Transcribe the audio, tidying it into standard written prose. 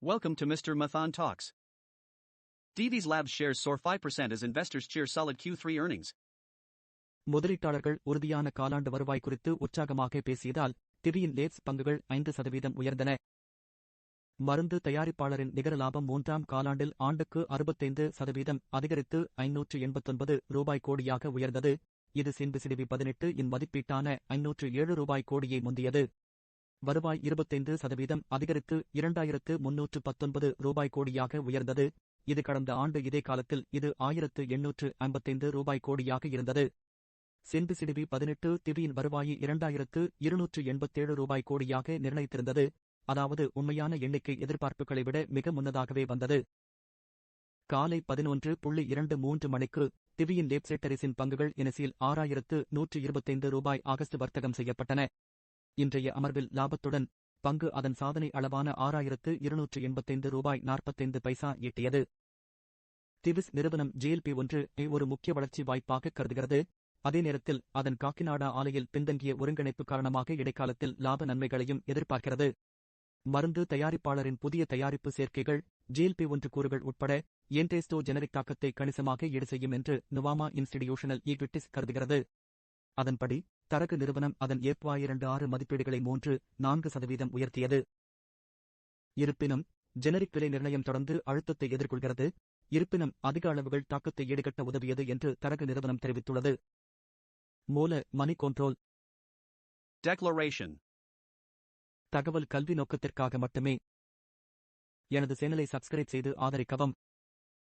Welcome to Mr. Mathan Talks. Divi's Labs shares soar 5% as investors cheer solid Q3 earnings. முதலீட்டாளர்கள் உறுதியான காலாண்டு வருவாய் குறித்து உற்சாகமாக பேசியதால் டிவியின் லேப்ஸ் பங்குகள் 5% உயர்ந்தன. மருந்து தயாரிப்பாளரின் நிகர லாபம் மூன்றாம் காலாண்டில் ஆண்டுக்கு 65% அதிகரித்து ரூ. 589 கோடியாக உயர்ந்தது. இது சின்பிசிடிவி 18 இன் மதிப்பீட்டான ரூ. 507 கோடியை முந்தியது. வருவாய் 25% அதிகரித்து ரூ. 2319 கோடியாக உயர்ந்தது. இது கடந்த ஆண்டு இதே காலத்தில் இது ரூ. 1855 கோடியாக இருந்தது. சின்பிசிடிவி 18 டிவியின் வருவாயை ரூ. 2287 கோடியாக நிர்ணயித்திருந்தது, அதாவது உண்மையான எண்ணிக்கை எதிர்பார்ப்புகளை விட மிக முன்னதாகவே வந்தது. காலை 11:23 மணிக்கு டிவியின் லேப்சேட்டரிஸின் பங்குகள் என்எஸ்இயில் ரூ. 6125 ஆகஸ்ட் வர்த்தகம் செய்யப்பட்டன. இன்றைய அமர்வில் லாபத்துடன் பங்கு அதன் சாதனை அளவான ரூ. 6,285.45 ஈட்டியது. டிவிஸ் நிறுவனம் GLP-1 ஐ ஒரு முக்கிய வளர்ச்சி வாய்ப்பாக கருதுகிறது. அதே நேரத்தில் அதன் காக்கிநாடா ஆலையில் பின்தங்கிய ஒருங்கிணைப்பு காரணமாக இடைக்காலத்தில் லாப நன்மைகளையும் எதிர்பார்க்கிறது. மருந்து தயாரிப்பாளரின் புதிய தயாரிப்பு சேர்க்கைகள் GLP-1 கூறுகள் உட்பட என்டேஸ்டோ ஜெனரிக் தாக்கத்தை கணிசமாக ஈடு செய்யும் என்று நுவாமா இன்ஸ்டிடியூஷனல் ஈக்விட்டிஸ் கருதுகிறது. அதன்படி தரகு நிறுவனம் அதன் FY26 மதிப்பீடுகளை 3.4% உயர்த்தியது. இருப்பினும் ஜெனரிக் விலை நிர்ணயம் தொடர்ந்து அழுத்தத்தை எதிர்கொள்கிறது. இருப்பினும் அதிக அளவுகள் தாக்கத்தை ஈடுகட்ட உதவியது என்று தரகு நிறுவனம் தெரிவித்துள்ளது. மூல மணி கண்ட்ரோல் Declaration. தகவல் கல்வி நோக்கத்திற்காக மட்டுமே. எனது சேனலை சப்ஸ்கிரைப் செய்து ஆதரிக்கவும்.